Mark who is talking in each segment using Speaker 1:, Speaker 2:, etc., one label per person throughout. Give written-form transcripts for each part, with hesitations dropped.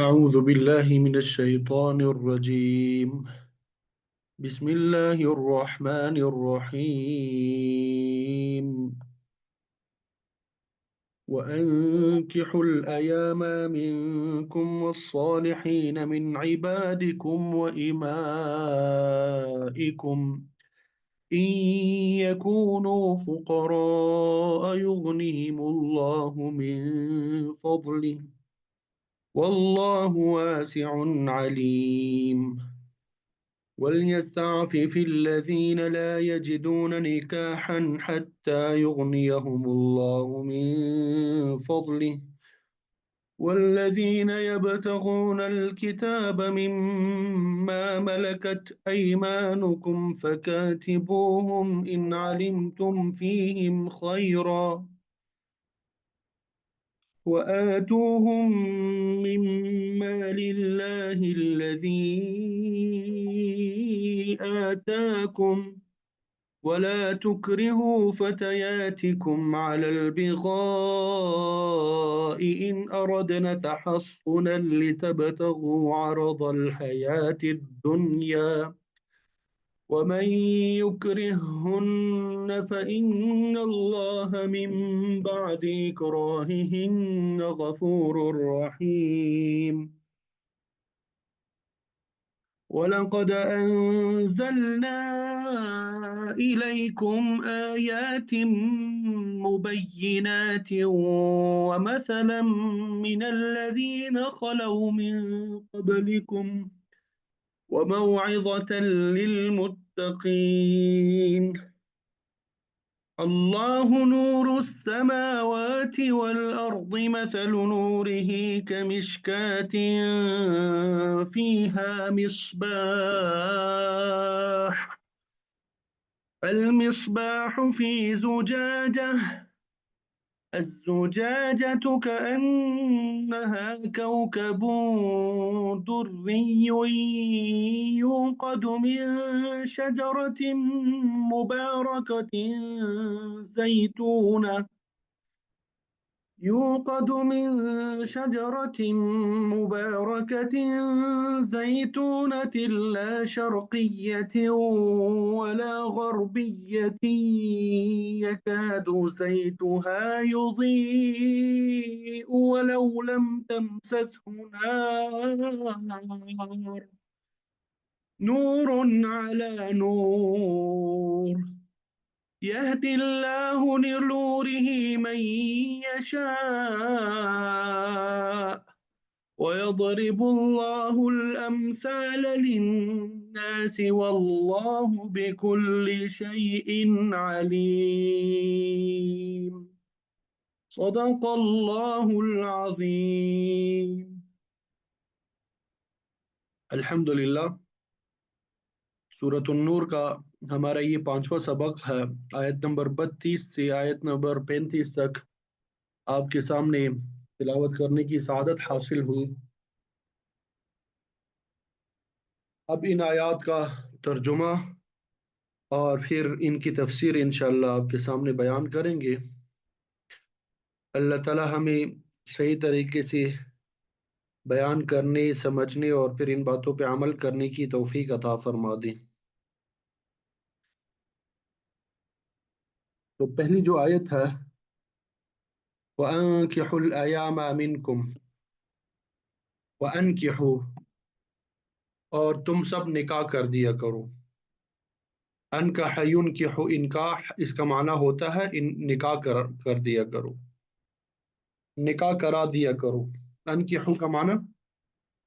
Speaker 1: أعوذ بالله من الشيطان الرجيم. بسم الله الرحمن الرحيم. وأنكحوا الأيام منكم والصالحين من عبادكم وإمائكم إن يكونوا فقراء يغنهم الله من فضله والله واسع عليم. وليستعفف الذين لا يجدون نكاحا حتى يغنيهم الله من فضله والذين يبتغون الكتاب مما ملكت أيمانكم فكاتبوهم إن علمتم فيهم خيرا وآتوهم مما لله الذي آتاكم ولا تكرهوا فتياتكم على البغاء إن أردنا تحصنا لتبتغوا عرض الحياة الدنيا ومن يكرههن فإن الله من بعد إكراههن غفور رحيم. ولقد أنزلنا إليكم آيات مبينات ومثلا من الذين خلوا من قبلكم وموعظة للمتقين. الله نور السماوات والأرض مثل نوره كمشكاة فيها مصباح المصباح في زجاجة الزجاجة كأنها كوكب دري يوقد من شجرة مباركة زيتونة لا شرقية ولا غربية يكاد زيتها يضيء ولو لم تمسسه نار نور على نور يهدي الله لنوره من يشاء ويضرب الله الأمثال للناس والله بكل شيء عليم. صدق الله العظيم. الحمدللہ سورۃ النور کا ہمارا یہ 5واں سبق ہے، آیت نمبر 32 سے آیت نمبر 35 تک آپ کے سامنے تلاوت کرنے کی سعادت حاصل ہوئی۔ اب ان آیات کا ترجمہ اور پھر ان کی تفسیر انشاءاللہ آپ کے سامنے بیان کریں گے۔ اللہ تعالی ہمیں صحیح طریقے سے بیان کرنے، سمجھنے اور پھر ان باتوں پہ عمل کرنے کی توفیق عطا فرما دے۔ تو پہلی جو آیت ہے وَأَنكِحُوا الْأَيَامَ مِنْكُمْ، وَأَنكِحُوا، اور تم سب نکاح کر دیا کرو۔ انکح ینکح، انکاح اس کا معنی ہوتا ہے نکاح کر دیا کرو، نکاح کرا دیا کرو۔ انکحو کا معنی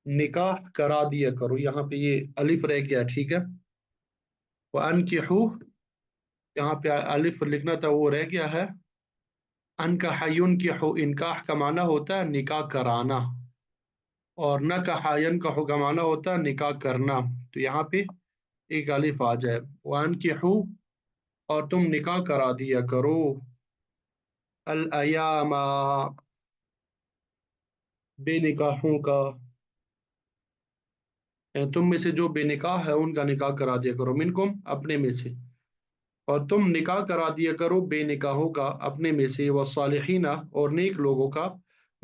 Speaker 1: نکاح کرا دیا کرو، یہاں پہ یہ الف رہ گیا، ٹھیک ہے۔ وَأَنكِحُوا، یہاں پہ الف لکھنا تھا وہ رہ گیا ہے۔ انکح ینکح، انکاح کا معنی ہوتا ہے نکاح کرانا، اور نکح ینکح کا معنی ہوتا ہے نکاح کرنا، تو یہاں پہ ایک الف آ جائے۔ وَأَنكِحُوا، اور تم نکاح کرا دیا کرو، الایام، بے نکاحوں کا، تم میں سے جو بے نکاح ہے ان کا نکاح کرا دیا کرو، منکم، اپنے میں سے، اور تم نکاح کرا دیا کرو بے نکاحوں کا اپنے میں سے، والصالحین، اور نیک لوگوں کا،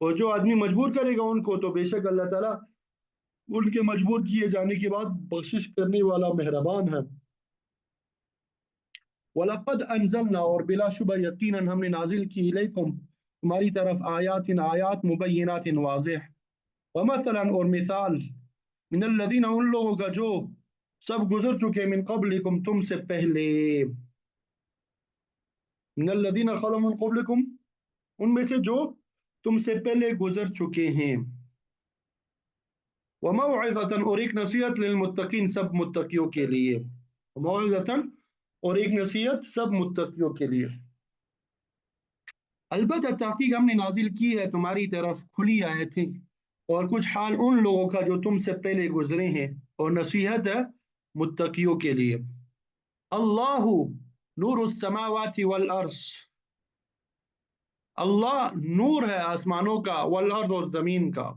Speaker 1: اور جو آدمی مجبور کرے گا ان کو تو بے شک اللہ تعالیٰ ان کے مجبور کیے جانے کے بعد بخشش کرنے والا مہربان ہے۔ وَلَقَدْ أَنزَلْنَا، اور بلا شبہ یقیناً ہم نے نازل کی الیکم تمہاری طرف آیات آیات مبینات واضح، ومثلا اور مثال، من الذین ان لوگوں کا جو سب گزر چکے، من قبلکم تم سے پہلے، من الذین خلوا من قبلکم ان میں سے جو تم سے پہلے گزر چکے ہیں، وموعظة اور ایک نصیحت للمتقین سب متقیوں کے لیے، وموعظة اور ایک نصیحت سب متقیوں کے لیے۔ البتہ تحقیق ہم نے نازل کی ہے تمہاری طرف کھلی آیتیں اور کچھ حال ان لوگوں کا جو تم سے پہلے گزرے ہیں، اور نصیحت ہے متقیوں کے لیے۔ اللہ نور السماوات والارض، اللہ نور ہے آسمانوں کا، والارض اور زمین کا۔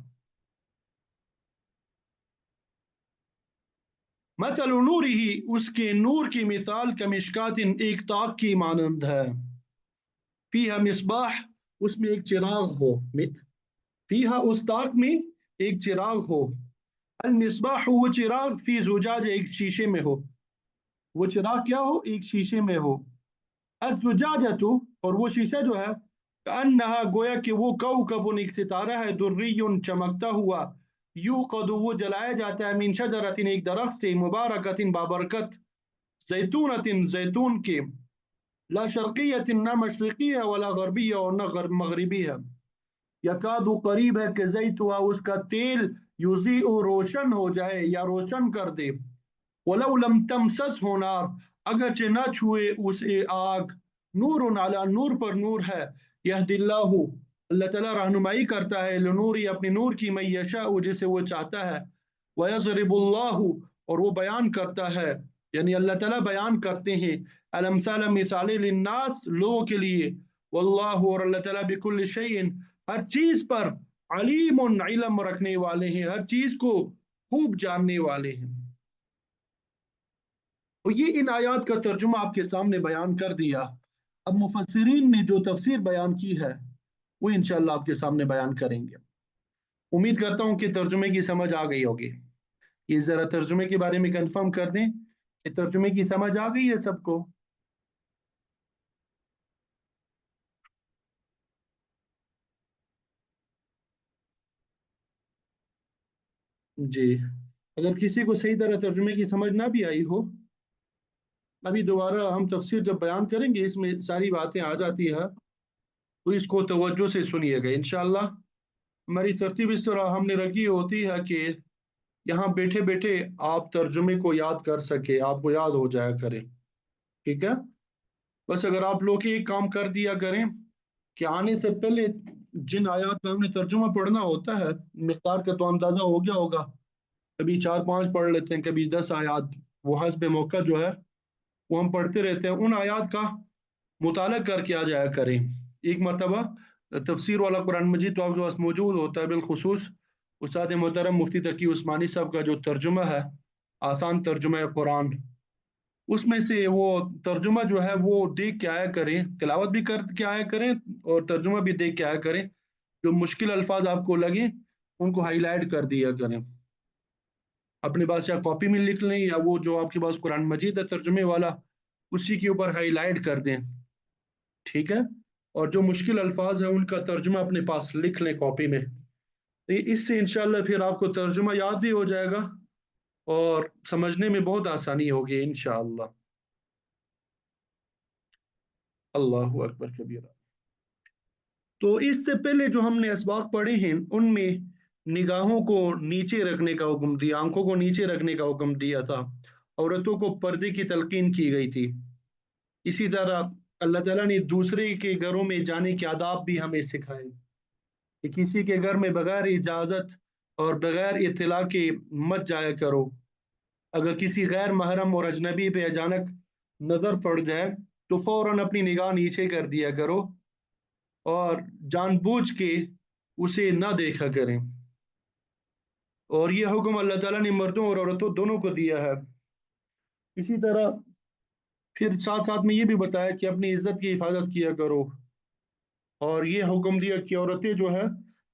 Speaker 1: مثل نورہ اس کے نور کی مثال کمشکات ایک تاک کی مانند ہے، فیہا مصباح اس میں ایک چراغ ہو، فیہا اس تاک میں ایک چراغ ہو، المصباح وہ چراغ فی زجاج ایک شیشے میں ہو، وہ چراغ کیا ہو، ایک شیشے میں ہو، الزجاجۃ اور وہ شیشہ جو ہے، کأنہا گویا کہ وہ کوکب ایک ستارہ ہے، دری چمکتا ہوا، یوقد وہ جلایا جاتا ہے، من شجرۃ ایک درخت سے، مبارکۃ بابرکت، زیتونۃ زیتون کے، لا شرقیۃ نہ مشرقی ہے، ولا غربیہ اور نہ مغربی ہے، یکاد قریب ہے کہ زیتوا اس کا تیل، یضیء روشن ہو جائے یا روشن کر دے، ولو لم تمسس ہو نار اگرچہ نہ چھوئے اسے آگ، نور علی نور پر نور ہے، یہد اللہ اللہ تعالیٰ رہنمائی کرتا ہے، لنوری اپنے نور کی، من یشاء جسے وہ چاہتا ہے، ویضرب اللہ اور وہ بیان کرتا ہے، یعنی اللہ تعالیٰ بیان کرتے ہیں، الامثال مثالیں، للناس لوگوں کے لیے، واللہ اور اللہ تعالیٰ بکل شیء ہر چیز پر، علیم علم رکھنے والے ہیں، ہر چیز کو خوب جاننے والے ہیں۔ تو یہ ان آیات کا ترجمہ آپ کے سامنے بیان کر دیا۔ اب مفسرین نے جو تفسیر بیان کی ہے وہ انشاءاللہ آپ کے سامنے بیان کریں گے۔ امید کرتا ہوں کہ ترجمے کی سمجھ آ گئی ہوگی۔ یہ ذرا ترجمے کے بارے میں کنفرم کر دیں کہ ترجمے کی سمجھ آ گئی ہے سب کو؟ جی، اگر کسی کو صحیح طرح ترجمے کی سمجھ نہ بھی آئی ہو، ابھی دوبارہ ہم تفسیر جب بیان کریں گے اس میں ساری باتیں آ جاتی ہے، تو اس کو توجہ سے سنیے گا انشاءاللہ۔ ہماری ترتیب اس طرح ہم نے رکھی ہوتی ہے کہ یہاں بیٹھے بیٹھے آپ ترجمے کو یاد کر سکے، آپ کو یاد ہو جایا کرے، ٹھیک ہے؟ بس اگر آپ لوگ ایک کام کر دیا کریں کہ آنے سے پہلے جن آیات میں ہم نے ترجمہ پڑھنا ہوتا ہے، مقدار کا تو اندازہ ہو گیا ہوگا، کبھی 4 5 پڑھ لیتے ہیں، کبھی 10 آیات، وہ حسب موقع جو ہے وہ ہم پڑھتے رہتے ہیں، ان آیات کا مطالعہ کر کے آ جایا کریں۔ ایک مرتبہ تفسیر والا قرآن مجید تو آپ کے پاس موجود ہوتا ہے، بالخصوص استاد محترم مفتی تقی عثمانی صاحب کا جو ترجمہ ہے، آسان ترجمہ قرآن، اس میں سے وہ ترجمہ جو ہے وہ دیکھ کے آیا کریں، تلاوت بھی کر کے آیا کریں اور ترجمہ بھی دیکھ کے آیا کریں، جو مشکل الفاظ آپ کو لگیں ان کو ہائی لائٹ کر دیا کریں، اپنے پاس یا کاپی میں لکھ لیں یا وہ جو آپ کے پاس قرآن مجید ہے ترجمے والا اسی کے اوپر ہائی لائٹ کر دیں، ٹھیک ہے؟ اور جو مشکل الفاظ ہیں ان کا ترجمہ اپنے پاس لکھ لیں کاپی میں، اس سے انشاءاللہ پھر آپ کو ترجمہ یاد بھی ہو جائے گا اور سمجھنے میں بہت آسانی ہوگی انشاءاللہ۔ اللہ اکبر کبیرہ۔ تو اس سے پہلے جو ہم نے اسباق پڑھے ہیں ان میں نگاہوں کو نیچے رکھنے کا حکم دیا، آنکھوں کو نیچے رکھنے کا حکم دیا تھا، عورتوں کو پردے کی تلقین کی گئی تھی، اسی طرح اللہ تعالیٰ نے دوسرے کے گھروں میں جانے کے آداب بھی ہمیں سکھائے کہ کسی کے گھر میں بغیر اجازت اور بغیر اطلاع کے مت جایا کرو، اگر کسی غیر محرم اور اجنبی پہ اچانک نظر پڑ جائے تو فوراً اپنی نگاہ نیچے کر دیا کرو اور جان بوجھ کے اسے نہ دیکھا کریں، اور یہ حکم اللہ تعالیٰ نے مردوں اور عورتوں دونوں کو دیا ہے۔ اسی طرح پھر ساتھ ساتھ میں یہ بھی بتایا کہ اپنی عزت کی حفاظت کیا کرو، اور یہ حکم دیا کہ عورتیں جو ہے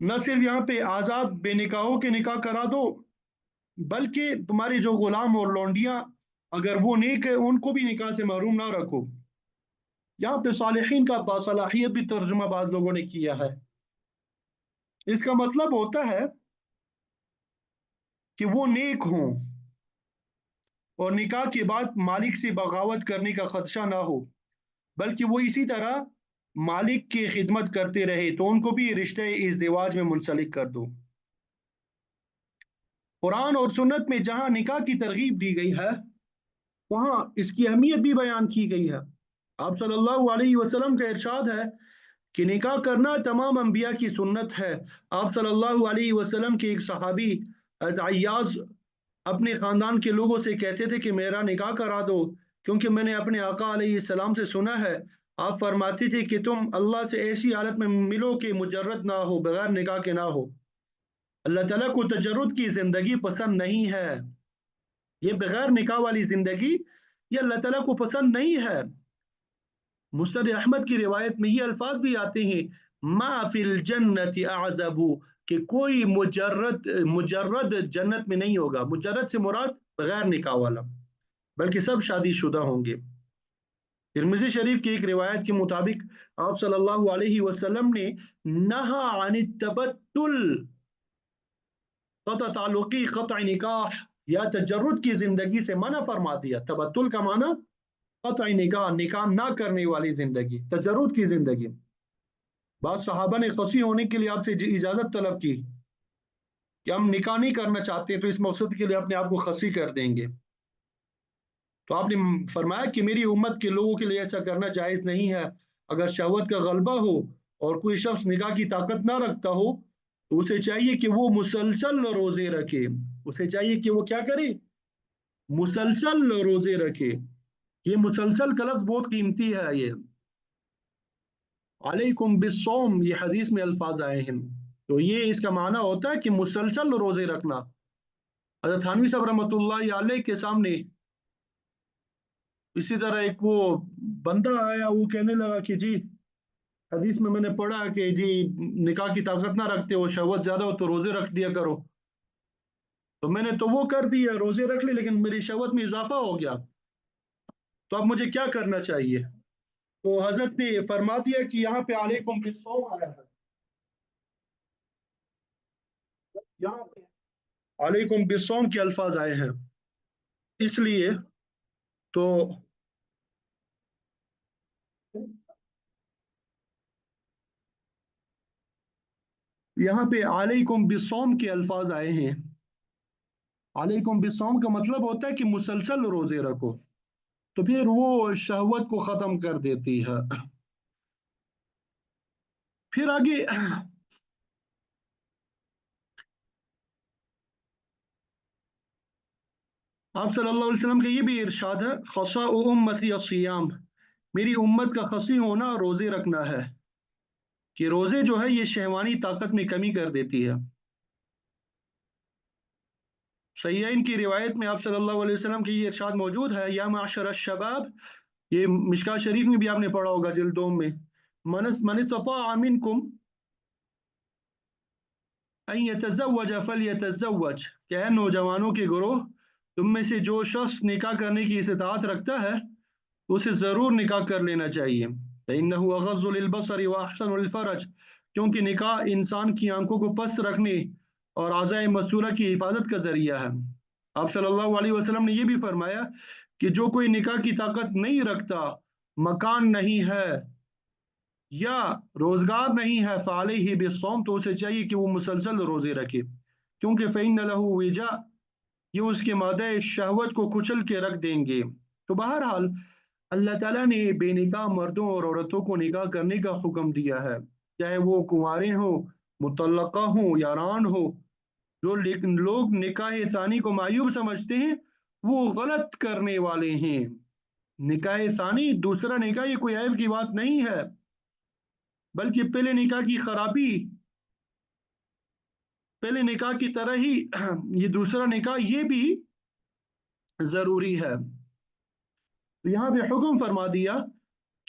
Speaker 1: نہ صرف یہاں پہ آزاد بے نکاحوں کے نکاح کرا دو، بلکہ تمہارے جو غلام اور لونڈیاں اگر وہ نیک ہے ان کو بھی نکاح سے محروم نہ رکھو۔ یہاں پہ صالحین کا باصلاحیت بھی ترجمہ بعض لوگوں نے کیا ہے۔ اس کا مطلب ہوتا ہے کہ وہ نیک ہوں اور نکاح کے بعد مالک سے بغاوت کرنے کا خدشہ نہ ہو، بلکہ وہ اسی طرح مالک کی خدمت کرتے رہے، تو ان کو بھی رشتہ ازدواج میں منسلک کر دو۔ قرآن اور سنت میں جہاں نکاح کی ترغیب دی گئی ہے وہاں اس کی اہمیت بھی بیان کی گئی ہے۔ آپ صلی اللہ علیہ وسلم کا ارشاد ہے کہ نکاح کرنا تمام انبیاء کی سنت ہے۔ آپ صلی اللہ علیہ وسلم کے ایک صحابی حضرت عیاض اپنے خاندان کے لوگوں سے کہتے تھے کہ میرا نکاح کرا دو، کیونکہ میں نے اپنے آقا علیہ السلام سے سنا ہے، آپ فرماتے تھے کہ تم اللہ سے ایسی حالت میں ملو کہ مجرد نہ ہو، بغیر نکاح کے نہ ہو۔ اللہ تعالیٰ کو تجرد کی زندگی پسند نہیں ہے، یہ بغیر نکاح والی زندگی یہ اللہ تعالیٰ کو پسند نہیں ہے۔ مسند احمد کی روایت میں یہ الفاظ بھی آتے ہیں، ما فی الجنت اعزب، کہ کوئی مجرد جنت میں نہیں ہوگا۔ مجرد سے مراد بغیر نکاح والا، بلکہ سب شادی شدہ ہوں گے۔ ترمذی شریف کی ایک روایت کے مطابق آپ صلی اللہ علیہ وسلم نے نہا عن التبتل، قطع تعلقی، قطع نکاح یا تجرد کی زندگی سے منع فرما دیا۔ تبتل کا معنی قطع نکاح، نکاح نہ کرنے والی زندگی، تجرد کی زندگی۔ بعض صحابہ نے خصی ہونے کے لیے آپ سے اجازت طلب کی کہ ہم نکاح نہیں کرنا چاہتے، تو اس مقصد کے لیے اپنے آپ کو خصی کر دیں گے۔ تو آپ نے فرمایا کہ میری امت کے لوگوں کے لیے ایسا کرنا جائز نہیں ہے۔ اگر شہوت کا غلبہ ہو اور کوئی شخص نکاح کی طاقت نہ رکھتا ہو تو اسے چاہیے کہ وہ مسلسل روزے رکھے، اسے چاہیے کہ وہ کیا کرے، مسلسل روزے رکھے۔ یہ مسلسل کا لفظ بہت قیمتی ہے، یہ علیکم بالصوم، یہ حدیث میں الفاظ آئے ہیں، تو یہ اس کا معنی ہوتا ہے کہ مسلسل روزے رکھنا۔ حضرت تھانوی صاحب رحمۃ اللہ علیہ کے سامنے اسی طرح ایک وہ بندہ آیا، وہ کہنے لگا کہ جی حدیث میں نے پڑھا کہ جی نکاح کی طاقت نہ رکھتے ہو، شہوت زیادہ ہو تو روزے رکھ دیا کرو، تو میں نے تو وہ کر دیا، روزے رکھ لی، لیکن میری شہوت میں اضافہ ہو گیا، تو اب مجھے کیا کرنا چاہیے؟ تو حضرت نے فرما دیا کہ یہاں پہ علیکم بالصوم آیا ہے، یہاں پہ علیکم بالصوم کے الفاظ آئے ہیں، اس لیے تو یہاں پہ علیکم بالصوم کے الفاظ آئے ہیں۔ علیکم بالصوم کا مطلب ہوتا ہے کہ مسلسل روزے رکھو، تو پھر وہ شہوت کو ختم کر دیتی ہے۔ پھر آگے آپ صلی اللہ علیہ وسلم کا یہ بھی ارشاد ہے، خصاء امتی الصیام، میری امت کا خصی ہونا روزے رکھنا ہے، کہ روزے جو ہے یہ شہوانی طاقت میں کمی کر دیتی ہے۔ صحیحین کی روایت میں آپ صلی اللہ علیہ وسلم کی یہ ارشاد موجود ہے، یا معشر الشباب، یہ مشکاہ شریف میں بھی آپ نے پڑھا ہوگا جلد 2 میں، من استطاع منکم ان یتزوج فلیتزوج، کہ اے نوجوانوں کے گروہ، تم میں سے جو شخص نکاح کرنے کی استطاعت رکھتا ہے اسے ضرور نکاح کر لینا چاہیے۔ فإنه أغض للبصر وأحسن للفرج، کیونکہ نکاح انسان کی آنکھوں کو پست رکھنے اور اعضاء مستورہ کی حفاظت کا ذریعہ ہے۔ آپ صلی اللہ علیہ وسلم نے یہ بھی فرمایا کہ جو کوئی نکاح کی طاقت نہیں رکھتا، مکان نہیں ہے یا روزگار نہیں ہے، فعلیہ بالصوم، تو اسے چاہیے کہ وہ مسلسل روزے رکھے، کیونکہ فإن له وجاء، یہ اس کے مادہ شہوت کو کچل کے رکھ دیں گے۔ تو بہرحال اللہ تعالیٰ نے بے نکاح مردوں اور عورتوں کو نکاح کرنے کا حکم دیا ہے، چاہے وہ کنوارے ہوں، مطلقہ ہوں یا ران ہو۔ جو لوگ نکاح ثانی کو معیوب سمجھتے ہیں وہ غلط کرنے والے ہیں۔ نکاح ثانی، دوسرا نکاح، یہ کوئی عیب کی بات نہیں ہے، بلکہ پہلے نکاح کی خرابی، پہلے نکاح کی طرح ہی یہ دوسرا نکاح یہ بھی ضروری ہے۔ تو یہاں پہ حکم فرما دیا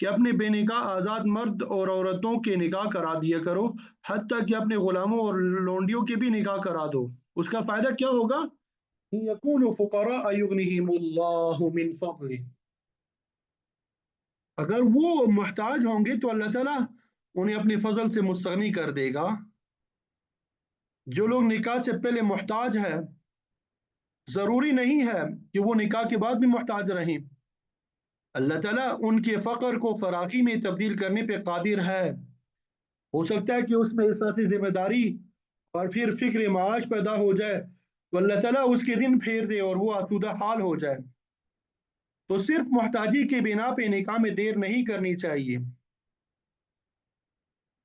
Speaker 1: کہ اپنے بے نکاح آزاد مرد اور عورتوں کے نکاح کرا دیا کرو، حتیٰ کہ اپنے غلاموں اور لونڈیوں کے بھی نکاح کرا دو۔ اس کا فائدہ کیا ہوگا؟ یکونوا فقراء یغنیہم اللہ من فضلہ، اگر وہ محتاج ہوں گے تو اللہ تعالیٰ انہیں اپنے فضل سے مستغنی کر دے گا۔ جو لوگ نکاح سے پہلے محتاج ہیں، ضروری نہیں ہے کہ وہ نکاح کے بعد بھی محتاج رہیں۔ اللہ تعالیٰ ان کے فقر کو فراخی میں تبدیل کرنے پہ قادر ہے۔ ہو سکتا ہے کہ اس میں احساسی ذمہ داری اور پھر فکر معاش پیدا ہو جائے تو اللہ تعالیٰ اس کے دن پھیر دے اور وہ آسودہ حال ہو جائے۔ تو صرف محتاجی کے بنا پہ نکاح میں دیر نہیں کرنی چاہیے۔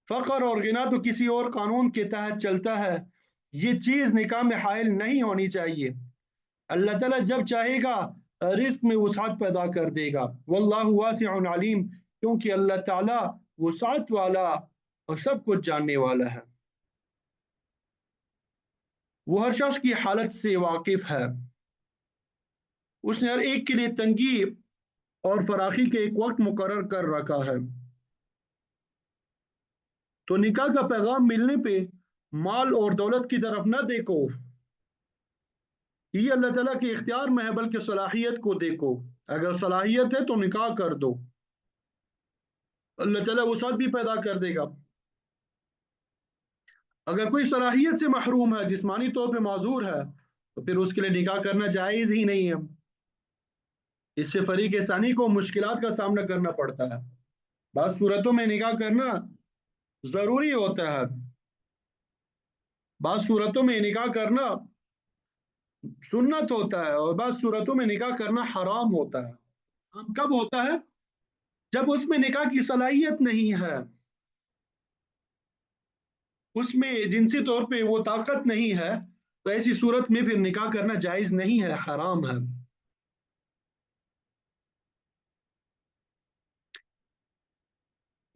Speaker 1: فقر اور غنا تو کسی اور قانون کے تحت چلتا ہے، یہ چیز نکاح میں حائل نہیں ہونی چاہیے۔ اللہ تعالیٰ جب چاہے گا رزق میں وسعت پیدا کر دے گا، واللہ واسع علیم، کیونکہ اللہ تعالیٰ وسعت والا اور سب کچھ جاننے والا ہے۔ وہ ہر شخص کی حالت سے واقف ہے، اس نے ہر ایک کے لیے تنگی اور فراخی کے ایک وقت مقرر کر رکھا ہے۔ تو نکاح کا پیغام ملنے پہ مال اور دولت کی طرف نہ دیکھو، یہ اللہ تعالیٰ کے اختیار میں ہے، بلکہ صلاحیت کو دیکھو۔ اگر صلاحیت ہے تو نکاح کر دو، اللہ تعالیٰ وسعت بھی پیدا کر دے گا۔ اگر کوئی صلاحیت سے محروم ہے، جسمانی طور پہ معذور ہے، تو پھر اس کے لیے نکاح کرنا جائز ہی نہیں ہے۔ اس سے فریق ثانی کو مشکلات کا سامنا کرنا پڑتا ہے۔ بعض صورتوں میں نکاح کرنا ضروری ہوتا ہے، بعض صورتوں میں نکاح کرنا سنت ہوتا ہے، اور بعض صورتوں میں نکاح کرنا حرام ہوتا ہے۔ حرام کب ہوتا ہے؟ جب اس میں نکاح کی صلاحیت نہیں ہے، اس میں جنسی طور پہ وہ طاقت نہیں ہے، تو ایسی صورت میں پھر نکاح کرنا جائز نہیں ہے، حرام ہے۔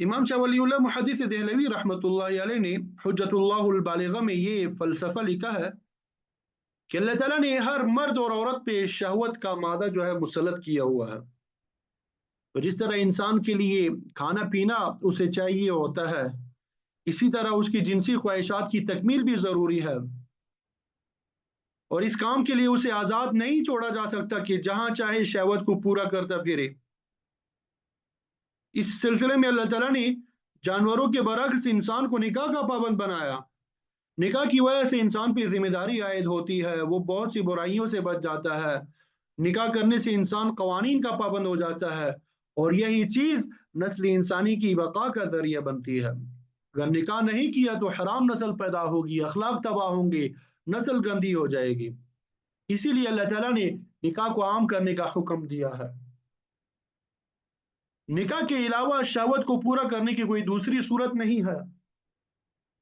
Speaker 1: امام شاہ ولی اللہ محدث دہلوی رحمۃ اللہ علیہ نے حجت اللہ البالغہ میں یہ فلسفہ لکھا ہے کہ اللہ تعالیٰ نے ہر مرد اور عورت پہ شہوت کا مادہ جو ہے مسلط کیا ہوا ہے۔ تو جس طرح انسان کے لیے کھانا پینا اسے چاہیے ہوتا ہے، اسی طرح اس کی جنسی خواہشات کی تکمیل بھی ضروری ہے، اور اس کام کے لیے اسے آزاد نہیں چھوڑا جا سکتا کہ جہاں چاہے شہوت کو پورا کرتا پھرے۔ اس سلسلے میں اللہ تعالیٰ نے جانوروں کے برعکس انسان کو نکاح کا پابند بنایا۔ نکاح کی وجہ سے انسان پہ ذمہ داری عائد ہوتی ہے، وہ بہت سی برائیوں سے بچ جاتا ہے۔ نکاح کرنے سے انسان قوانین کا پابند ہو جاتا ہے، اور یہی چیز نسل انسانی کی بقا کا ذریعہ بنتی ہے۔ اگر نکاح نہیں کیا تو حرام نسل پیدا ہوگی، اخلاق تباہ ہوں گے، نسل گندی ہو جائے گی۔ اسی لیے اللہ تعالیٰ نے نکاح کو عام کرنے کا حکم دیا ہے۔ نکاح کے علاوہ شہوت کو پورا کرنے کی کوئی دوسری صورت نہیں ہے۔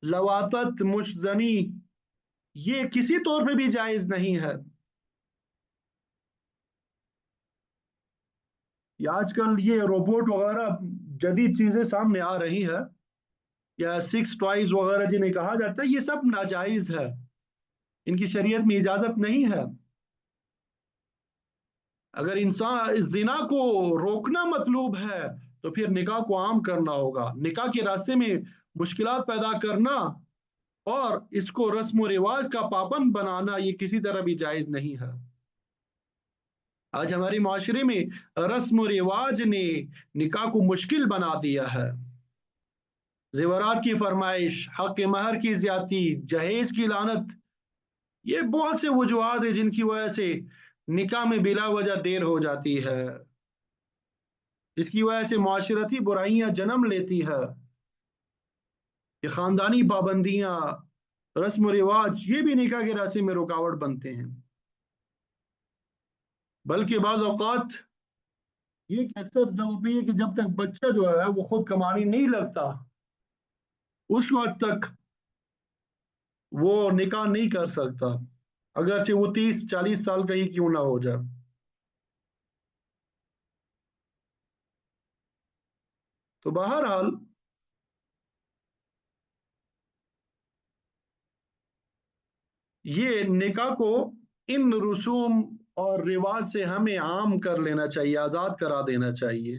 Speaker 1: لواطت، مشزنی، یہ کسی طور پہ بھی جائز نہیں ہے۔ آج کل یہ روبوٹ وغیرہ جدید چیزیں سامنے آ رہی ہے، یا سیکس ٹوائز وغیرہ جنہیں کہا جاتا ہے، یہ سب ناجائز ہے، ان کی شریعت میں اجازت نہیں ہے۔ اگر انسان زنا کو روکنا مطلوب ہے تو پھر نکاح کو عام کرنا ہوگا۔ نکاح کے راستے میں مشکلات پیدا کرنا اور اس کو رسم و رواج کا پابند بنانا، یہ کسی طرح بھی جائز نہیں ہے۔ آج ہمارے معاشرے میں رسم و رواج نے نکاح کو مشکل بنا دیا ہے۔ زیورات کی فرمائش، حق مہر کی زیادتی، جہیز کی لعنت، یہ بہت سے وجوہات ہیں جن کی وجہ سے نکاح میں بلا وجہ دیر ہو جاتی ہے، جس کی وجہ سے معاشرتی برائیاں جنم لیتی ہے۔ یہ خاندانی پابندیاں، رسم و رواج، یہ بھی نکاح کے راستے میں رکاوٹ بنتے ہیں۔ بلکہ بعض اوقات یہ کہ جب تک بچہ جو ہے وہ خود کمانے نہیں لگتا، اس وقت تک وہ نکاح نہیں کر سکتا، اگرچہ وہ 30-40 سال کا ہی کیوں نہ ہو جائے۔ تو بہرحال یہ نکاح کو ان رسوم اور رواج سے ہمیں عام کر لینا چاہیے، آزاد کرا دینا چاہیے۔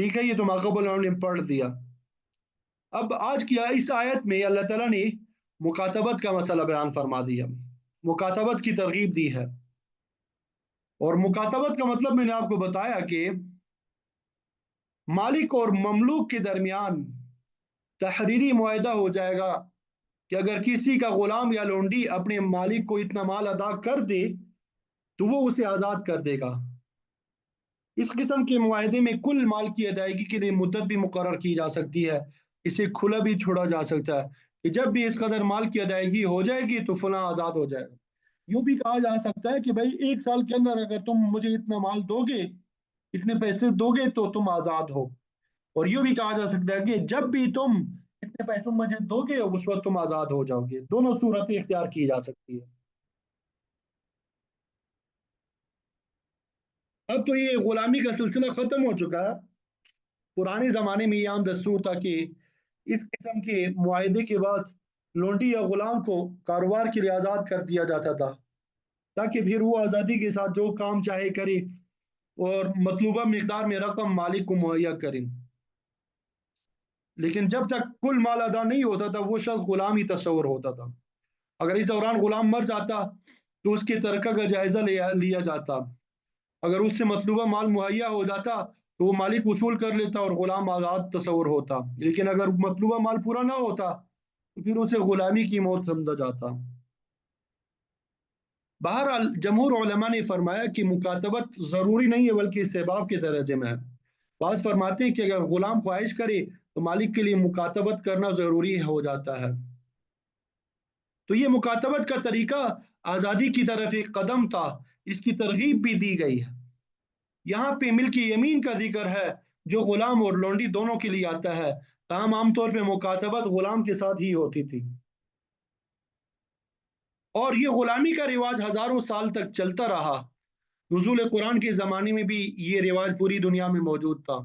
Speaker 1: ٹھیک ہے، یہ تو ماقبل نے پڑھ دیا۔ اب آج کی اس آیت میں اللہ تعالیٰ نے مکاتبت کا مسئلہ بیان فرما دیا، مکاتبت کی ترغیب دی ہے۔ اور مکاتبت کا مطلب میں نے آپ کو بتایا کہ مالک اور مملوک کے درمیان تحریری معاہدہ ہو جائے گا کہ اگر کسی کا غلام یا لونڈی اپنے مالک کو اتنا مال ادا کر دے تو وہ اسے آزاد کر دے گا۔ اس قسم کے معاہدے میں کل مال کی ادائیگی کے لیے مدت بھی مقرر کی جا سکتی ہے، اسے کھلا بھی چھوڑا جا سکتا ہے کہ جب بھی اس قدر مال کی ادائیگی ہو جائے گی تو فلاں آزاد ہو جائے گا۔ یوں بھی کہا جا سکتا ہے کہ بھائی 1 سال کے اندر اگر تم مجھے اتنا مال دو گے، اتنے پیسے دو گے تو تم آزاد ہو۔ اور یوں بھی کہا جا سکتا ہے کہ جب بھی تم اتنے پیسوں مجھے دو گے اس وقت تم آزاد ہو جاؤ گے۔ دونوں صورتیں اختیار کی جا سکتی ہے۔ اب تو یہ غلامی کا سلسلہ ختم ہو چکا ہے۔ پرانے زمانے میں یہ عام دستور تھا کہ اس قسم کے معاہدے کے بعد لونڈی یا غلام کو کاروبار کے لیے آزاد کر دیا جاتا تھا، تاکہ پھر وہ آزادی کے ساتھ جو کام چاہے کرے اور مطلوبہ مقدار میں رقم مالک کو مہیا کریں۔ لیکن جب تک کل مال ادا نہیں ہوتا تھا وہ شخص غلام ہی تصور ہوتا تھا۔ اگر اس دوران غلام مر جاتا تو اس کے ترکہ کا جائزہ لیا جاتا۔ اگر اس سے مطلوبہ مال مہیا ہو جاتا تو وہ مالک وصول کر لیتا اور غلام آزاد تصور ہوتا، لیکن اگر مطلوبہ مال پورا نہ ہوتا تو پھر اسے غلامی کی موت سمجھا جاتا۔ بہرحال جمہور علماء نے فرمایا کہ مکاتبت ضروری نہیں ہے بلکہ استحباب کے درجے میں ہے۔ بعض فرماتے ہیں کہ اگر غلام خواہش کرے تو مالک کے لیے مکاتبت کرنا ضروری ہو جاتا ہے۔ تو یہ مکاتبت کا طریقہ آزادی کی طرف ایک قدم تھا، اس کی ترغیب بھی دی گئی ہے۔ یہاں پہ ملک یمین کا ذکر ہے جو غلام اور لونڈی دونوں کے لیے آتا ہے، تاہم عام طور پہ مکاتبت غلام کے ساتھ ہی ہوتی تھی۔ اور یہ غلامی کا رواج ہزاروں سال تک چلتا رہا۔ نزول قرآن کے زمانے میں بھی یہ رواج پوری دنیا میں موجود تھا۔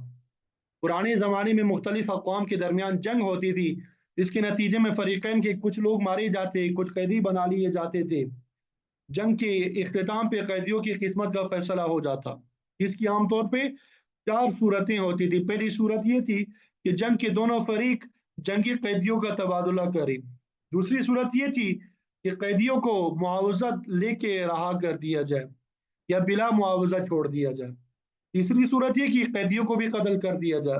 Speaker 1: پرانے زمانے میں مختلف اقوام کے درمیان جنگ ہوتی تھی، اس کے نتیجے میں فریقین کے کچھ لوگ مارے جاتے، کچھ قیدی بنا لیے جاتے تھے۔ جنگ کے اختتام پہ قیدیوں کی قسمت کا فیصلہ ہو جاتا، اس کی عام طور پہ 4 صورتیں ہوتی تھی۔ پہلی صورت یہ تھی کہ جنگ کے دونوں فریق جنگی قیدیوں کا تبادلہ کریں۔ دوسری صورت یہ تھی کہ قیدیوں کو معاوضہ لے کے رہا کر دیا جائے یا بلا معاوضہ چھوڑ دیا جائے۔ تیسری صورت یہ کہ قیدیوں کو بھی قتل کر دیا جائے۔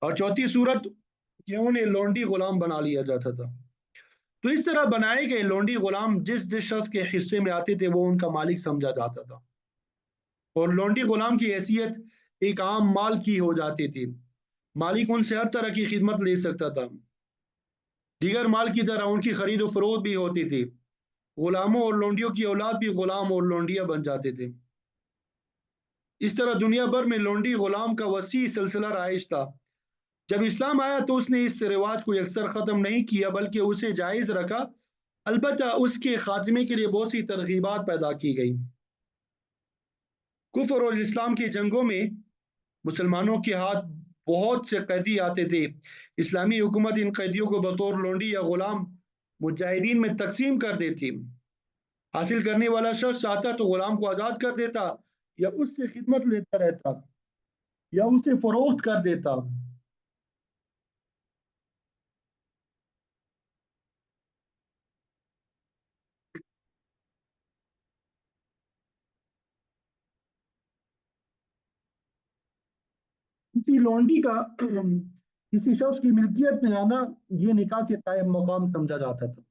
Speaker 1: اور چوتھی صورت کہ انہیں لونڈی غلام بنا لیا جاتا تھا۔ تو اس طرح بنائے گئے لونڈی غلام جس جس شخص کے حصے میں آتے تھے وہ ان کا مالک سمجھا جاتا تھا، اور لونڈی غلام کی حیثیت ایک عام مال کی ہو جاتی تھی۔ مالک ان سے ہر طرح کی خدمت لے سکتا تھا، دیگر مال کی طرح ان کی خرید و فروخت بھی ہوتی تھی۔ غلاموں اور لونڈیوں کی اولاد بھی غلام اور لونڈیاں بن جاتے تھے۔ اس طرح دنیا بھر میں لونڈی غلام کا وسیع سلسلہ رائج تھا۔ جب اسلام آیا تو اس نے اس رواج کو یکسر ختم نہیں کیا بلکہ اسے جائز رکھا، البتہ اس کے خاتمے کے لیے بہت سی ترغیبات پیدا کی گئی۔ کفر اور اسلام کی جنگوں میں مسلمانوں کے ہاتھ بہت سے قیدی آتے تھے۔ اسلامی حکومت ان قیدیوں کو بطور لونڈی یا غلام مجاہدین میں تقسیم کر دیتی۔ حاصل کرنے والا شخص چاہتا تو غلام کو آزاد کر دیتا یا اس سے خدمت لیتا رہتا یا اسے فروخت کر دیتا۔ کسی لونڈی کا کسی شخص کی ملکیت میں آنا یہ نکاح کے قائم مقام سمجھا جاتا تھا،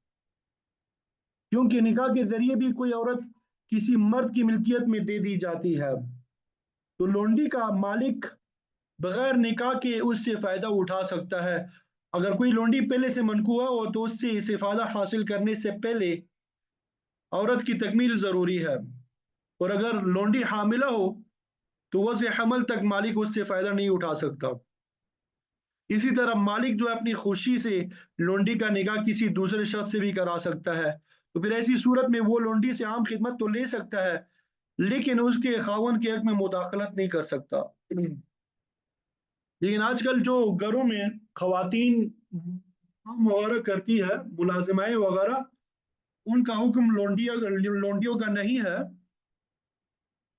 Speaker 1: کیونکہ نکاح کے ذریعے بھی کوئی عورت کسی مرد کی ملکیت میں دے دی جاتی ہے، تو لونڈی کا مالک بغیر نکاح کے اس سے فائدہ اٹھا سکتا ہے۔ اگر کوئی لونڈی پہلے سے منقوہ ہو تو اس سے استفادہ حاصل کرنے سے پہلے عورت کی تکمیل ضروری ہے، اور اگر لونڈی حاملہ ہو تو وضع حمل تک مالک اس سے فائدہ نہیں اٹھا سکتا۔ اسی طرح مالک جو اپنی خوشی سے لونڈی کا نکاح کسی دوسرے شخص سے بھی کرا سکتا ہے، تو پھر ایسی صورت میں وہ لونڈی سے عام خدمت تو لے سکتا ہے لیکن اس کے خاوند کے حق میں مداخلت نہیں کر سکتا۔ لیکن آج کل جو گھروں میں خواتین کام وغیرہ کرتی ہے، ملازمائیں وغیرہ، ان کا حکم لونڈیوں کا نہیں ہے،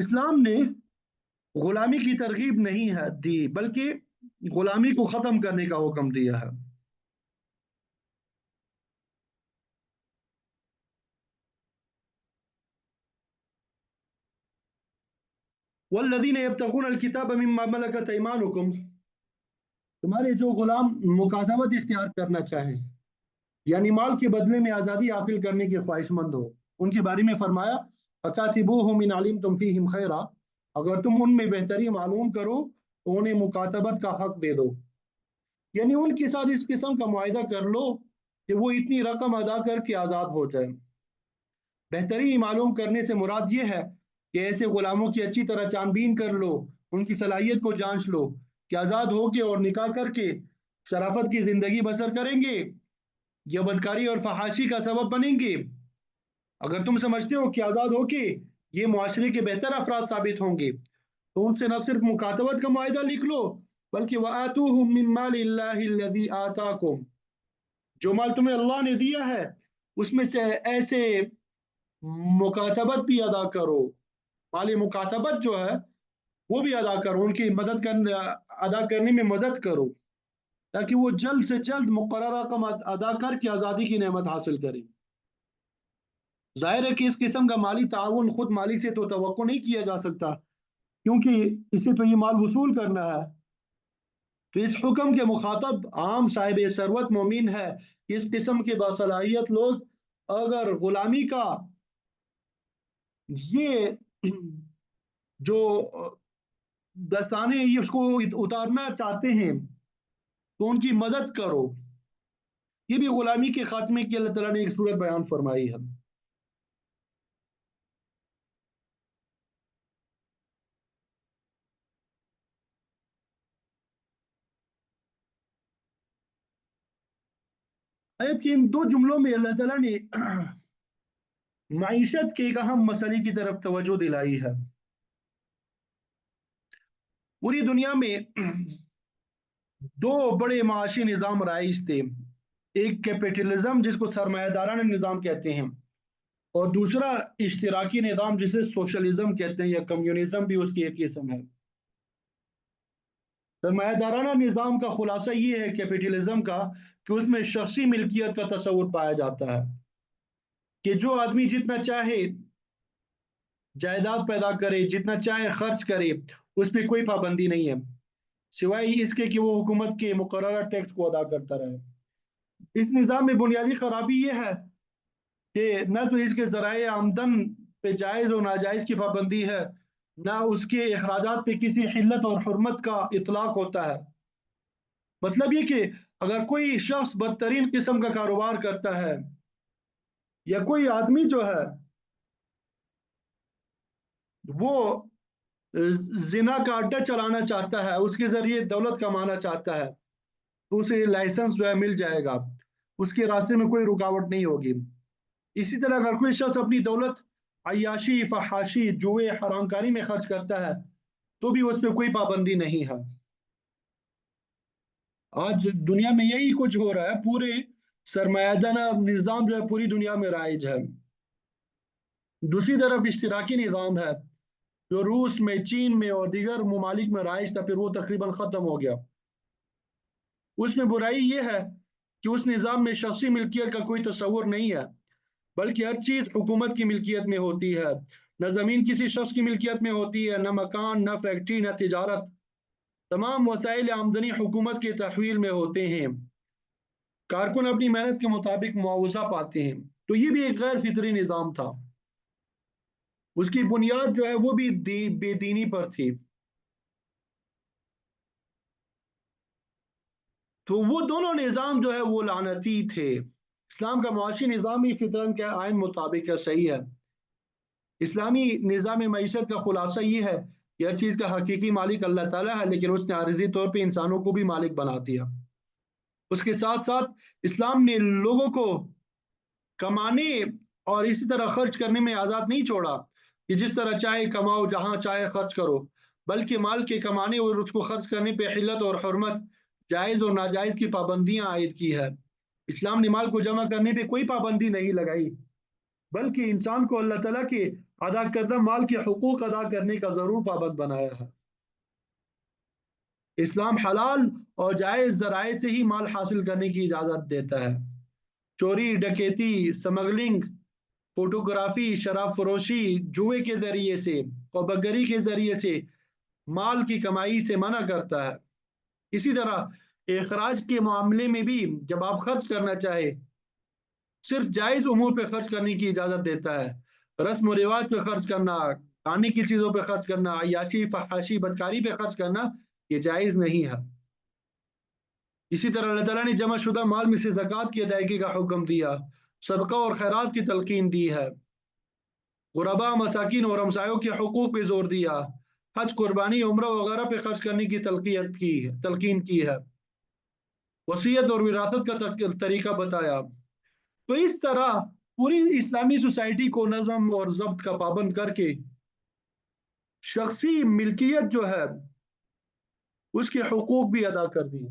Speaker 1: اسلام نے غلامی کی ترغیب نہیں ہے دی، بلکہ غلامی کو ختم کرنے کا حکم دیا ہے۔ والذین یبتغون الکتاب مما ملکت ایمانکم، تمہارے جو غلام مکاتبت اختیار کرنا چاہیں، یعنی مال کے بدلے میں آزادی حاصل کرنے کے خواہش مند ہو، ان کے بارے میں فرمایا فَكَاتِبُوهُمْ إِنْ عَلِمْتُمْ فِيهِمْ خَيْرًا، اگر تم ان میں بہتری معلوم کرو تو انہیں مکاتبت کا حق دے دو، یعنی ان کے ساتھ اس قسم کا معاہدہ کر لو کہ وہ اتنی رقم ادا کر کے آزاد ہو جائے۔ بہتری معلوم کرنے سے مراد یہ ہے کہ ایسے غلاموں کی اچھی طرح چھان بین کر لو، ان کی صلاحیت کو جانچ لو کہ آزاد ہو کے اور نکاح کر کے شرافت کی زندگی بسر کریں گے یا بدکاری اور فحاشی کا سبب بنیں گے۔ اگر تم سمجھتے ہو کہ آزاد ہو کے یہ معاشرے کے بہتر افراد ثابت ہوں گے تو ان سے نہ صرف مکاتبت کا معاہدہ لکھ لو بلکہ وَآتُوهُم مِّن مَّالِ اللَّهِ الَّذِي آتَاكُم، جو مال تمہیں اللہ نے دیا ہے اس میں سے ایسے مکاتبت بھی ادا کرو، مال مکاتبت جو ہے وہ بھی ادا کرو، ان کی مدد کرنے ادا کرنے میں مدد کرو تاکہ وہ جلد سے جلد مقررہ رقم ادا کر کے آزادی کی نعمت حاصل کریں۔ ظاہر ہے کہ اس قسم کا مالی تعاون خود مالک سے تو توقع نہیں کیا جا سکتا، کیونکہ اسے تو یہ مال وصول کرنا ہے۔ تو اس حکم کے مخاطب عام صاحب ثروت مومن ہے۔ اس قسم کے باصلاحیت لوگ اگر غلامی کا یہ جو دستانے اس کو اتارنا چاہتے ہیں تو ان کی مدد کرو۔ یہ بھی غلامی کے خاتمے کی اللہ تعالیٰ نے ایک صورت بیان فرمائی ہے۔ آیت کے ان دو جملوں میں اللہ تعالیٰ نے معیشت کے ایک اہم مسئلے کی طرف توجہ دلائی ہے۔ پوری دنیا میں دو بڑے معاشی نظام رائج تھے، ایک کیپٹلزم جس کو سرمایہ دارانہ نظام کہتے ہیں، اور دوسرا اشتراکی نظام جسے سوشلزم کہتے ہیں یا کمیونزم بھی اس کی ایک قسم ہے۔ سرمایہ دارانہ نظام کا خلاصہ یہ ہے کیپٹلزم کا کہ اس میں شخصی ملکیت کا تصور پایا جاتا ہے کہ جو آدمی جتنا چاہے جائیداد پیدا کرے، جتنا چاہے خرچ کرے، اس پہ کوئی پابندی نہیں ہے سوائے اس کے کہ وہ حکومت کے مقررہ ٹیکس کو ادا کرتا رہے۔ اس نظام میں بنیادی خرابی یہ ہے کہ نہ تو اس کے ذرائع آمدن پہ جائز و ناجائز کی پابندی ہے، نہ اس کے اخراجات پہ کسی حلت اور حرمت کا اطلاق ہوتا ہے۔ مطلب یہ کہ اگر کوئی شخص بدترین قسم کا کاروبار کرتا ہے یا کوئی آدمی جو ہے وہ زنا کا اڈا چلانا چاہتا ہے، اس کے ذریعے دولت کمانا چاہتا ہے، تو اسے لائسنس جو ہے مل جائے گا، اس کے راستے میں کوئی رکاوٹ نہیں ہوگی۔ اسی طرح اگر کوئی شخص اپنی دولت عیاشی، فحاشی، جوئے، حرام کاری میں خرچ کرتا ہے تو بھی اس پہ کوئی پابندی نہیں ہے۔ آج دنیا میں یہی کچھ ہو رہا ہے، پورے سرمایہ دارانہ نظام جو ہے پوری دنیا میں رائج ہے۔ دوسری طرف اشتراکی نظام ہے جو روس میں، چین میں اور دیگر ممالک میں رائج تھا، پھر وہ تقریباً ختم ہو گیا۔ اس میں برائی یہ ہے کہ اس نظام میں شخصی ملکیت کا کوئی تصور نہیں ہے، بلکہ ہر چیز حکومت کی ملکیت میں ہوتی ہے۔ نہ زمین کسی شخص کی ملکیت میں ہوتی ہے، نہ مکان، نہ فیکٹری، نہ تجارت، تمام وسائل آمدنی حکومت کے تحویل میں ہوتے ہیں، کارکن اپنی محنت کے مطابق معاوضہ پاتے ہیں۔ تو یہ بھی ایک غیر فطری نظام تھا، اس کی بنیاد جو ہے وہ بھی بے دینی پر تھی۔ تو وہ دونوں نظام جو ہے وہ لعنتی تھے۔ اسلام کا معاشی نظام ہی فطرت کے آئین مطابق ہے، صحیح ہے۔ اسلامی نظام معیشت کا خلاصہ یہ ہے کہ ہر چیز کا حقیقی مالک اللہ تعالیٰ ہے، لیکن اس نے عارضی طور پہ انسانوں کو بھی مالک بنا دیا۔ اس کے ساتھ ساتھ اسلام نے لوگوں کو کمانے اور اسی طرح خرچ کرنے میں آزاد نہیں چھوڑا کہ جس طرح چاہے کماؤ، جہاں چاہے خرچ کرو، بلکہ مال کے کمانے اور اس کو خرچ کرنے پہ حلت اور حرمت، جائز اور ناجائز کی پابندیاں عائد کی ہے۔ اسلام نے مال کو جمع کرنے پہ کوئی پابندی نہیں لگائی، بلکہ انسان کو اللہ تعالیٰ کے ادا کردہ مال کے حقوق ادا کرنے کا ضرور پابند بنایا ہے۔ اسلام حلال اور جائز ذرائع سے ہی مال حاصل کرنے کی اجازت دیتا ہے۔ چوری، ڈکیتی، سمگلنگ، فوٹوگرافی، شراب فروشی، جوئے کے ذریعے سے اور بگری کے ذریعے سے مال کی کمائی سے منع کرتا ہے۔ اسی طرح اخراج کے معاملے میں بھی جب آپ خرچ کرنا چاہے صرف جائز امور پہ خرچ کرنے کی اجازت دیتا ہے۔ رسم و رواج پہ خرچ کرنا، کھانے کی چیزوں پہ خرچ کرنا، عیاشی فحاشی بدکاری پہ خرچ کرنا یہ جائز نہیں ہے۔ اسی طرح اللہ تعالیٰ نے جمع شدہ مال میں سے زکوٰۃ کی ادائیگی کا حکم دیا، صدقہ اور خیرات کی تلقین دی ہے، غرباء، مساکین اور ہمسایوں کے حقوق پہ زور دیا، حج، قربانی، عمرہ وغیرہ پہ خرچ کرنے کی تلقین کی ہے، وصیت اور وراثت کا طریقہ بتایا۔ تو اس طرح پوری اسلامی سوسائٹی کو نظم اور ضبط کا پابند کر کے شخصی ملکیت جو ہے اس کے حقوق بھی ادا کر دیے۔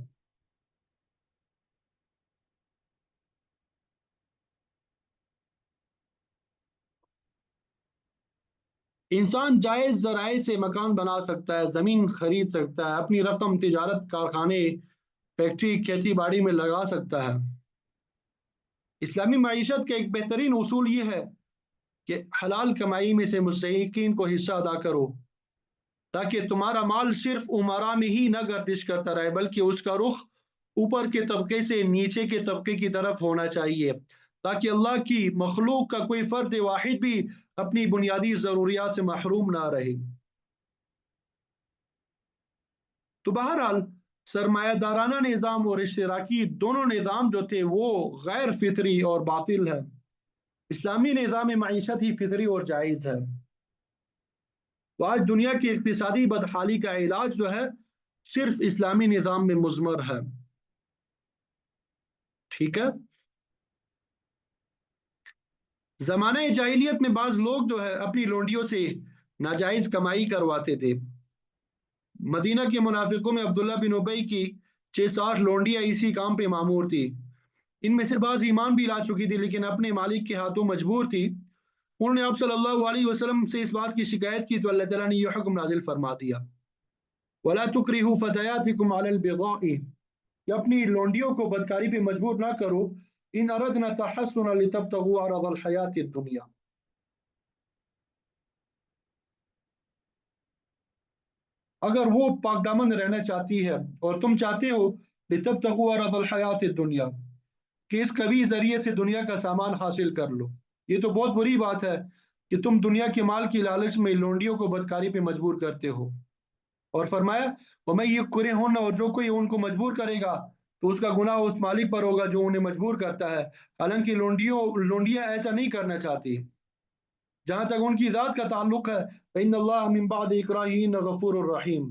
Speaker 1: انسان جائز ذرائع سے مکان بنا سکتا ہے، زمین خرید سکتا ہے، اپنی رقم تجارت، کارخانے، فیکٹری، کھیتی باڑی میں لگا سکتا ہے۔ اسلامی معیشت کا ایک بہترین اصول یہ ہے کہ حلال کمائی میں سے مستحقین کو حصہ ادا کرو، تاکہ تمہارا مال صرف امراء میں ہی نہ گردش کرتا رہے بلکہ اس کا رخ اوپر کے طبقے سے نیچے کے طبقے کی طرف ہونا چاہیے، تاکہ اللہ کی مخلوق کا کوئی فرد واحد بھی اپنی بنیادی ضروریات سے محروم نہ رہے۔ تو بہرحال سرمایہ دارانہ نظام اور اشتراکی دونوں نظام جو تھے وہ غیر فطری اور باطل ہے۔ اسلامی نظام معیشت ہی فطری اور جائز ہے۔ تو آج دنیا کی اقتصادی بدحالی کا علاج جو ہے صرف اسلامی نظام میں مضمر ہے۔ ٹھیک ہے، زمانہ جاہلیت میں بعض لوگ جو ہے اپنی لونڈیوں سے ناجائز کمائی کرواتے تھے۔ مدینہ کے منافقوں میں عبداللہ بن ابی کی 6-8 لونڈیاں اسی کام پہ معمور تھی۔ ان میں سے بعض ایمان بھی لا چکی تھی لیکن اپنے مالک کے ہاتھوں مجبور تھی۔ انہوں نے آپ صلی اللہ علیہ وسلم سے اس بات کی شکایت کی تو اللہ تعالیٰ نے یہ حکم نازل فرما دیا، وَلَا تُكْرِهُ فَتَيَاتِكُمْ عَلَى الْبِغَاءِ، کہ اپنی لونڈیوں کو بدکاری پہ مجبور نہ کرو، ان اردنا تحسنا لتبتغوا عرض الحیات الدنیا، اگر وہ پاک دامن رہنا چاہتی ہے اور تم چاہتے ہو لتبتغوا عرض الحیات الدنیا کہ اس کبھی ذریعے سے دنیا کا سامان حاصل کر لو، یہ تو بہت بری بات ہے کہ تم دنیا کے مال کی لالچ میں لونڈیوں کو بدکاری پہ مجبور کرتے ہو۔ اور فرمایا وَمَن يُكْرِهُنَّ، اور جو کوئی ان کو مجبور کرے گا تو اس کا گناہ اس مالک پر ہوگا جو انہیں مجبور کرتا ہے، حالانکہ لونڈیاں ایسا نہیں کرنا چاہتی۔ جہاں تک ان کی ذات کا تعلق ہے فإن اللہ من بعد اکراہہن غفور الرحیم،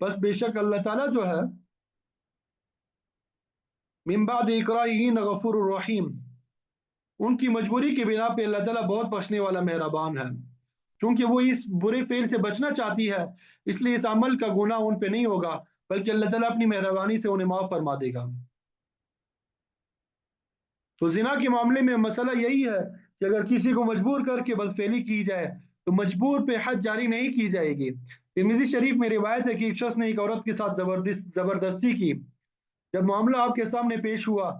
Speaker 1: بس بے شک اللہ تعالیٰ جو ہے من بعد اکراہہن غفور الرحیم، ان کی مجبوری کی بنا پہ اللہ تعالیٰ بہت بخشنے والا مہربان ہے، کیونکہ وہ اس برے فعل سے بچنا چاہتی ہے اس لیے اس عمل کا گناہ ان پہ نہیں ہوگا بلکہ اللہ تعالیٰ اپنی مہربانی سے انہیں معاف فرما دے گا۔ تو زنا کے معاملے میں مسئلہ یہی ہے کہ اگر کسی کو مجبور کر کے بدفعلی کی جائے تو مجبور پہ حد جاری نہیں کی جائے گی۔ ترمذی شریف میں روایت ہے کہ ایک شخص نے ایک عورت کے ساتھ زبردستی کی، جب معاملہ آپ کے سامنے پیش ہوا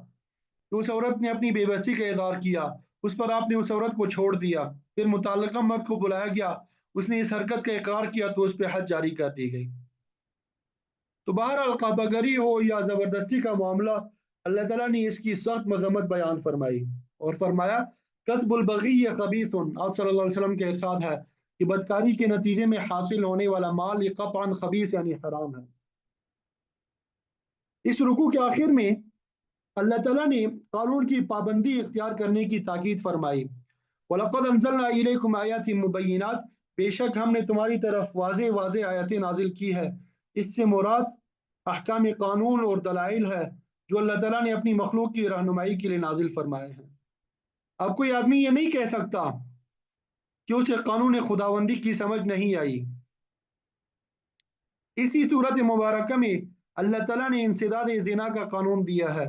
Speaker 1: تو اس عورت نے اپنی بے بسی کا اظہار کیا، اس پر آپ نے اس عورت کو چھوڑ دیا، پھر متعلقہ مرد کو بلایا گیا، اس نے اس حرکت کا اقرار کیا تو اس پہ حد جاری کر دی گئی۔ تو بہرحال قاباگری ہو یا زبردستی کا معاملہ اللہ تعالیٰ نے اس کی سخت مذمت بیان فرمائی اور فرمایا کسب البغی خبیث، آپ صلی اللہ علیہ وسلم کے ارشاد ہے کہ بدکاری کے نتیجے میں حاصل ہونے والا مال یہ قطعاً خبیث یعنی حرام ہے۔ اس رکوع کے آخر میں اللہ تعالیٰ نے قانون کی پابندی اختیار کرنے کی تاکید فرمائی، وَلَقَدْ أَنزَلْنَا إِلَيْكُمْ آيَاتٍ مُبَيِّنَاتٍ، بے شک ہم نے تمہاری طرف واضح واضح آیتیں نازل کی ہے۔ اس سے مراد احکام قانون اور دلائل ہے جو اللہ تعالیٰ نے اپنی مخلوق کی رہنمائی کے لیے نازل فرمائے ہیں۔ اب کوئی آدمی یہ نہیں کہہ سکتا کہ اسے قانون خداوندی کی سمجھ نہیں آئی۔ اسی صورت مبارکہ میں اللہ تعالیٰ نے انسداد زنا کا قانون دیا ہے